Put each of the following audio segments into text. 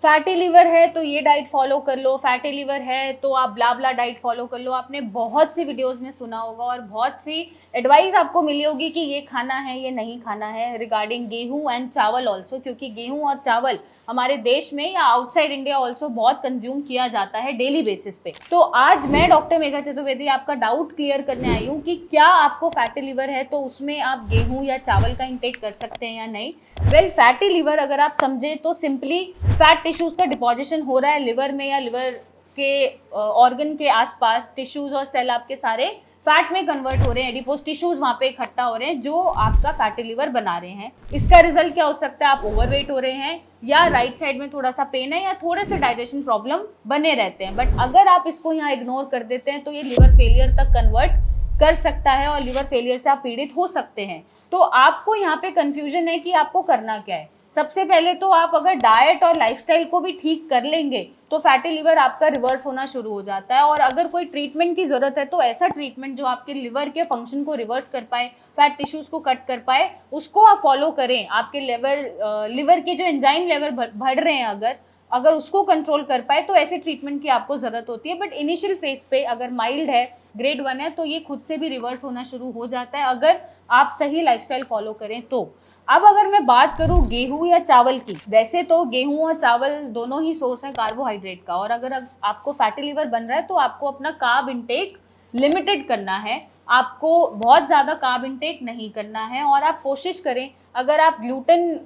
Fatty liver है तो ये डाइट फॉलो कर लो, फैटी लिवर है तो आप ब्ला ब्ला डाइट फॉलो कर लो। आपने बहुत सी वीडियोस में सुना होगा और बहुत सी एडवाइस आपको मिली होगी कि ये खाना है, ये नहीं खाना है, रिगार्डिंग गेहूं एंड चावल ऑल्सो, क्योंकि गेहूं और चावल हमारे देश में या आउटसाइड इंडिया ऑल्सो बहुत कंज्यूम किया जाता है डेली बेसिस पे। तो आज मैं डॉक्टर मेघा चतुर्वेदी आपका डाउट क्लियर करने आई हूँ कि क्या आपको फैटी लिवर है तो उसमें आप गेहूं या चावल का इंटेक कर सकते हैं या नहीं। वेल, फैटी लिवर अगर आप समझे तो सिंपली फैट टिश्यूज का डिपोजिशन हो रहा है लिवर में या लिवर के ऑर्गन के आसपास, टिश्यूज और सेल आपके सारे फैट में कन्वर्ट हो रहे हैं, एडिपोज टिश्यूज वहां पे इकट्ठा हो रहे हैं जो आपका फैटी लिवर बना रहे हैं। इसका रिजल्ट क्या हो सकता है? आप ओवरवेट हो रहे हैं या राइट साइड में थोड़ा सा पेन है या थोड़े से डाइजेशन प्रॉब्लम बने रहते हैं। बट अगर आप इसको यहाँ इग्नोर कर देते हैं तो ये लिवर फेलियर तक कन्वर्ट कर सकता है और लिवर फेलियर से आप पीड़ित हो सकते हैं। तो आपको यहाँ पे कंफ्यूजन है कि आपको करना क्या है। सबसे पहले तो आप अगर डाइट और लाइफस्टाइल को भी ठीक कर लेंगे तो फैटी लिवर आपका रिवर्स होना शुरू हो जाता है। और अगर कोई ट्रीटमेंट की जरूरत है तो ऐसा ट्रीटमेंट जो आपके लिवर के फंक्शन को रिवर्स कर पाए, फैट टिश्यूज को कट कर पाए, उसको आप फॉलो करें। आपके लिवर के जो एंजाइम लेवल बढ़ रहे हैं अगर उसको कंट्रोल कर पाए तो ऐसे ट्रीटमेंट की आपको जरूरत होती है। बट इनिशियल फेज पे अगर माइल्ड है, ग्रेड 1 है, तो ये खुद से भी रिवर्स होना शुरू हो जाता है अगर आप सही लाइफस्टाइल फॉलो करें तो। अब अगर मैं बात करूं गेहूं या चावल की, वैसे तो गेहूं और चावल दोनों ही सोर्स है कार्बोहाइड्रेट का, और अगर आपको फैटी लिवर बन रहा है तो आपको अपना कार्ब इंटेक लिमिटेड करना है। आपको बहुत ज़्यादा कार्ब इंटेक नहीं करना है। और आप कोशिश करें, अगर आप ग्लूटेन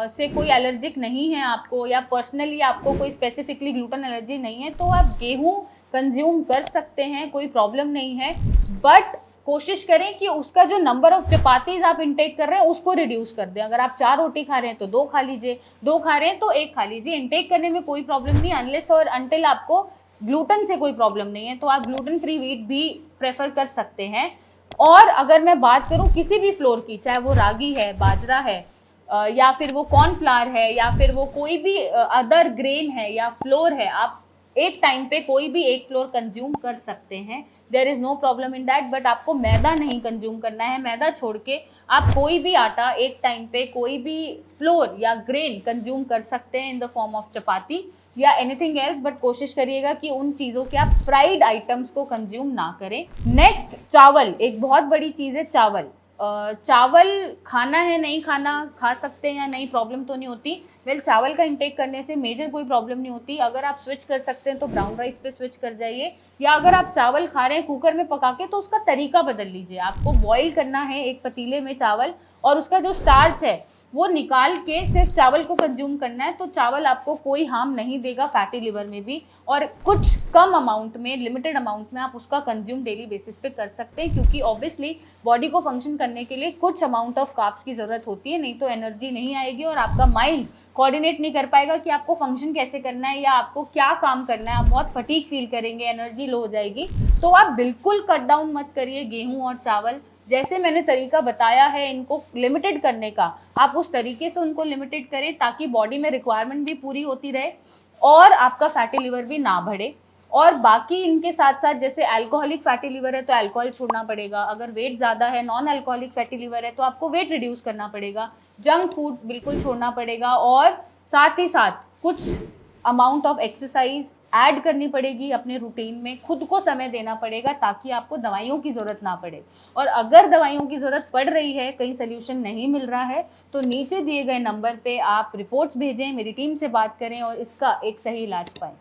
से कोई एलर्जिक नहीं है आपको, या पर्सनली आपको कोई स्पेसिफिकली ग्लूटेन एलर्जी नहीं है, तो आप गेहूं कंज्यूम कर सकते हैं, कोई प्रॉब्लम नहीं है। बट कोशिश करें कि उसका जो नंबर ऑफ चपातीज आप इंटेक कर रहे हैं उसको रिड्यूस कर दें। अगर आप 4 रोटी खा रहे हैं तो 2 खा लीजिए, 2 खा रहे हैं तो 1 खा लीजिए। इंटेक करने में कोई प्रॉब्लम नहीं, अनलेस और अनटिल आपको ग्लूटेन से कोई प्रॉब्लम नहीं है तो आप ग्लूटेन फ्री व्हीट भी प्रेफर कर सकते हैं। और अगर मैं बात करूं किसी भी फ्लोर की, चाहे वो रागी है, बाजरा है, या फिर वो कॉर्नफ्लावर है, या फिर वो कोई भी अदर ग्रेन है या फ्लोर है, आप एक टाइम पे कोई भी एक फ्लोर कंज्यूम कर सकते हैं। There is no problem in that. But आपको मैदा नहीं कंज्यूम करना है। मैदा छोड़ के आप कोई भी आटा एक टाइम पे, कोई भी फ्लोर या ग्रेन कंज्यूम कर सकते हैं इन द फॉर्म ऑफ चपाती या एनीथिंग एल्स। बट कोशिश करिएगा कि उन चीज़ों के आप फ्राइड आइटम्स को कंज्यूम ना करें। नेक्स्ट, चावल, एक बहुत बड़ी चीज़ है चावल। चावल खाना है, नहीं खाना, खा सकते हैं या नहीं, प्रॉब्लम तो नहीं होती। वेल, चावल का इंटेक करने से मेजर कोई प्रॉब्लम नहीं होती। अगर आप स्विच कर सकते हैं तो ब्राउन राइस पे स्विच कर जाइए, या अगर आप चावल खा रहे हैं कुकर में पका के तो उसका तरीका बदल लीजिए। आपको बॉईल करना है एक पतीले में चावल, और उसका जो स्टार्च है वो निकाल के सिर्फ चावल को कंज्यूम करना है। तो चावल आपको कोई हार्म नहीं देगा फैटी लिवर में भी, और कुछ कम अमाउंट में, लिमिटेड अमाउंट में आप उसका कंज्यूम डेली बेसिस पे कर सकते हैं, क्योंकि ऑब्वियसली बॉडी को फंक्शन करने के लिए कुछ अमाउंट ऑफ कार्ब्स की ज़रूरत होती है, नहीं तो एनर्जी नहीं आएगी और आपका माइंड कोऑर्डिनेट नहीं कर पाएगा कि आपको फंक्शन कैसे करना है या आपको क्या काम करना है। आप बहुत फटीग फील करेंगे, एनर्जी लो हो जाएगी। तो आप बिल्कुल कट डाउन मत करिए गेहूँ और चावल। जैसे मैंने तरीका बताया है इनको लिमिटेड करने का, आप उस तरीके से उनको लिमिटेड करें ताकि बॉडी में रिक्वायरमेंट भी पूरी होती रहे और आपका फैटी लिवर भी ना बढ़े। और बाकी इनके साथ साथ, जैसे अल्कोहलिक फैटी लिवर है तो अल्कोहल छोड़ना पड़ेगा। अगर वेट ज़्यादा है, नॉन अल्कोहलिक फैटी लिवर है, तो आपको वेट रिड्यूस करना पड़ेगा। जंक फूड बिल्कुल छोड़ना पड़ेगा, और साथ ही साथ कुछ अमाउंट ऑफ एक्सरसाइज ऐड करनी पड़ेगी अपने रूटीन में। खुद को समय देना पड़ेगा ताकि आपको दवाइयों की ज़रूरत ना पड़े। और अगर दवाइयों की ज़रूरत पड़ रही है, कहीं सोल्यूशन नहीं मिल रहा है, तो नीचे दिए गए नंबर पे आप रिपोर्ट्स भेजें, मेरी टीम से बात करें और इसका एक सही इलाज पाएं।